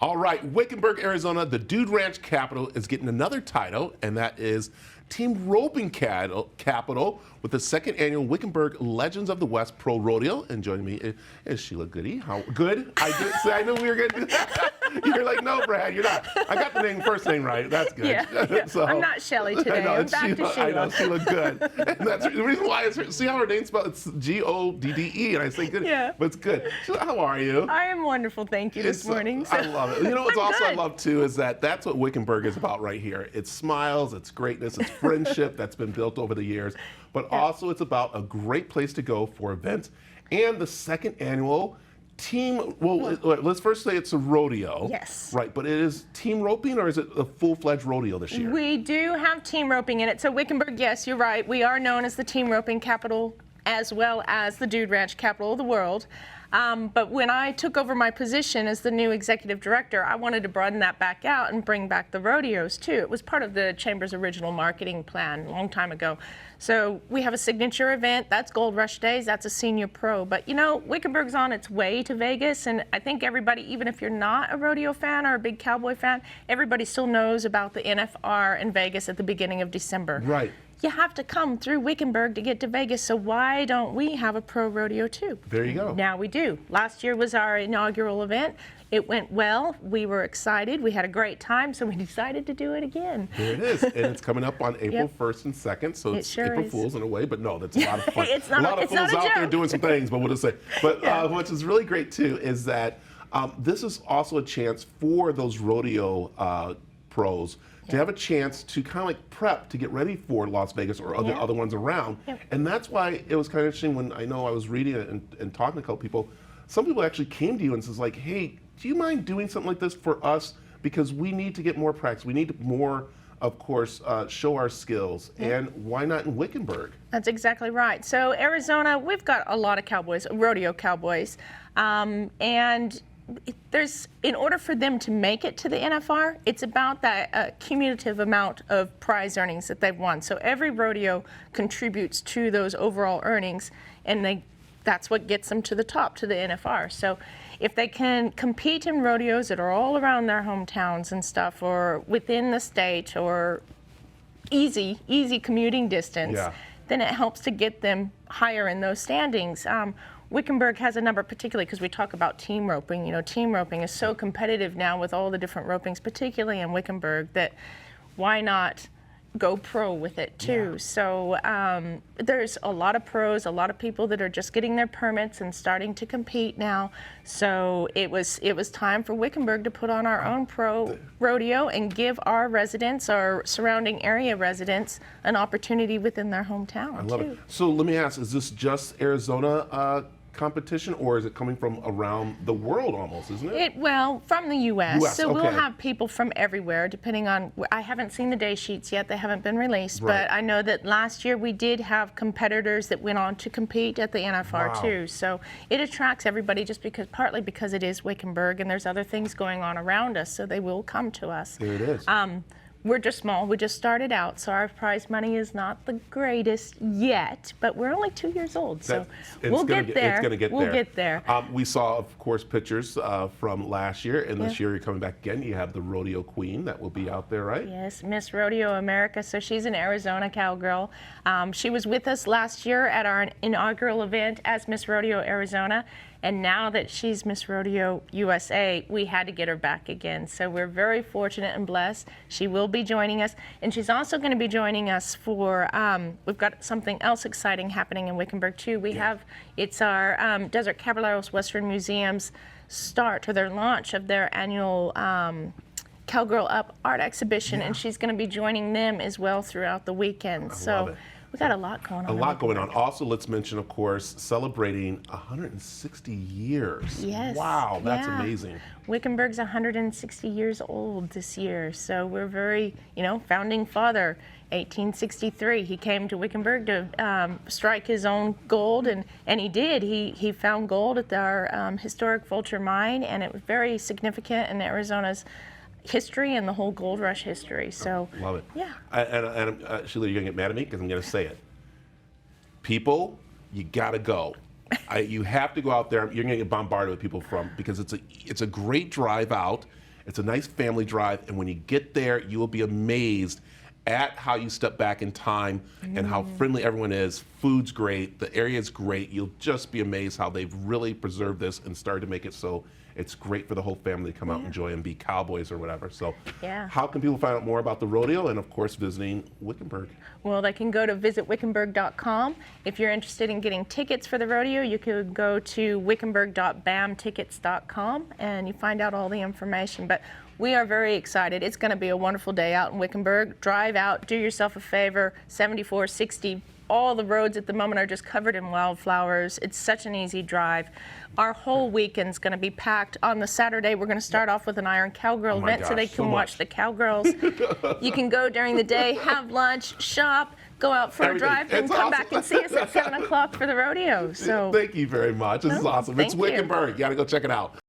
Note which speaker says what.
Speaker 1: All right, Wickenburg, Arizona, the Dude Ranch capital is getting another title, and that is Team Roping Capital with the second annual Wickenburg Legends of the West Pro Rodeo. And joining me is Sheila Goody. How good? I did say I knew we were going to do that. You're like, no, Brad, you're not. I got the first name right. That's good.
Speaker 2: Yeah.
Speaker 1: So,
Speaker 2: I'm not Shelly today. I'm back to Sheila.
Speaker 1: I know, Sheila Good. And that's the reason why see how her name's spelled? It's Godde, and I say good,
Speaker 2: yeah.
Speaker 1: but it's good. Sheila, how are you?
Speaker 2: I am wonderful, thank you, this morning. So.
Speaker 1: I love it. You know what's also I love too is that's what Wickenburg is about right here. It's smiles, it's greatness, it's friendship that's been built over the years, but also it's about a great place to go for events and the second annual team. Well, let's first say it's a rodeo.
Speaker 2: Yes.
Speaker 1: Right, but it is team roping, or is it a full-fledged rodeo this year?
Speaker 2: We do have team roping in it. So Wickenburg, yes, you're right. We are known as the team roping capital as well as the Dude Ranch capital of the world. But when I took over my position as the new executive director, I wanted to broaden that back out and bring back the rodeos too. It was part of the Chamber's original marketing plan a long time ago. So we have a signature event, that's Gold Rush Days, that's a senior pro. But you know, Wickenburg's on its way to Vegas, and I think everybody, even if you're not a rodeo fan or a big cowboy fan, everybody still knows about the NFR in Vegas at the beginning of December.
Speaker 1: Right.
Speaker 2: You have to come through Wickenburg to get to Vegas, so why don't we have a pro rodeo too?
Speaker 1: There you go.
Speaker 2: Now we do. Last year was our inaugural event. It went well. We were excited. We had a great time, so we decided to do it again.
Speaker 1: There it is. And it's coming up on April 1st and 2nd, so it's
Speaker 2: sure
Speaker 1: April
Speaker 2: is.
Speaker 1: Fool's in a way, but no, that's a lot of fun.
Speaker 2: It's not
Speaker 1: a lot of fools out there doing some things, but we'll just say. But what is really great too is that this is also a chance for those rodeo pros to have a chance to kind of like prep to get ready for Las Vegas or other ones around. And that's why it was kind of interesting when I know I was reading it and talking to a couple people. Some people actually came to you and says like, hey, do you mind doing something like this for us? Because we need to get more practice. We need more, of course, show our skills. And why not in Wickenburg? That's
Speaker 2: exactly right. So Arizona, we've got a lot of cowboys, rodeo cowboys. And in order for them to make it to the NFR, it's about that cumulative amount of prize earnings that they've won. So every rodeo contributes to those overall earnings, and that's what gets them to the top, to the NFR. So if they can compete in rodeos that are all around their hometowns and stuff, or within the state, or easy commuting distance, then it helps to get them higher in those standings. Wickenburg has a number, particularly because we talk about team roping. You know, team roping is so competitive now with all the different ropings, particularly in Wickenburg, that why not go pro with it too? So there's a lot of pros, a lot of people that are just getting their permits and starting to compete now. So it was time for Wickenburg to put on our own pro rodeo and give our residents, our surrounding area residents, an opportunity within their hometown.
Speaker 1: I love it. So let me ask, is this just Arizona competition, or is it coming from around the world almost, isn't it?
Speaker 2: Well, from the U.S. So we'll
Speaker 1: okay.
Speaker 2: have people from everywhere, depending on, I haven't seen the day sheets yet, they haven't been released, but I know that last year we did have competitors that went on to compete at the NFR too. So it attracts everybody just because, partly because it is Wickenburg and there's other things going on around us, so they will come to us.
Speaker 1: There it is.
Speaker 2: We're just small. We just started out, so our prize money is not the greatest yet, but we're only 2 years old, so we'll get there.
Speaker 1: It's going to get there.
Speaker 2: We'll get there.
Speaker 1: We saw, of course, pictures from last year, and this year you're coming back again. You have the Rodeo Queen that will be out there, right?
Speaker 2: Yes, Miss Rodeo America, so she's an Arizona cowgirl. She was with us last year at our inaugural event as Miss Rodeo Arizona, and now that she's Miss Rodeo USA, we had to get her back again. So we're very fortunate and blessed. She will be joining us, and she's also going to be joining us for, we've got something else exciting happening in Wickenburg too. It's our Desert Caballeros Western Museum's start, or their launch of their annual Cowgirl Up art exhibition, and she's going to be joining them as well throughout the weekend. So we got a lot going on.
Speaker 1: A lot going on. Also, let's mention, of course, celebrating 160 years.
Speaker 2: Yes.
Speaker 1: Wow, that's amazing.
Speaker 2: Wickenburg's 160 years old this year, so we're very, founding father, 1863. He came to Wickenburg to strike his own gold, and he did. He found gold at our historic Vulture mine, and it was very significant in Arizona's history and the whole gold rush history. So
Speaker 1: love it.
Speaker 2: Yeah.
Speaker 1: And Sheila, you're gonna get mad at me because I'm gonna say it. People, you gotta go. You have to go out there. You're gonna get bombarded with people because it's a great drive out, It's a nice family drive, and when you get there, you will be amazed at how you step back in time and how friendly everyone is. Food's great, the area is great. You'll just be amazed how they've really preserved this and started to make it so it's great for the whole family to come out and enjoy and be cowboys or whatever. So how can people find out more about the rodeo and, of course, visiting Wickenburg?
Speaker 2: Well, they can go to visitwickenburg.com. If you're interested in getting tickets for the rodeo, you could go to wickenburg.bamtickets.com and you find out all the information. But we are very excited. It's going to be a wonderful day out in Wickenburg. Drive out, do yourself a favor, 74, 60. All the roads at the moment are just covered in wildflowers. It's such an easy drive. Our whole weekend's going to be packed. On the Saturday, we're going to start off with an Iron Cowgirl event so they can watch the cowgirls. You can go during the day, have lunch, shop, go out for a drive, and come back and see us at 7 o'clock for the rodeo. So
Speaker 1: thank you very much. This is awesome. It's Wickenburg. You got to go check it out.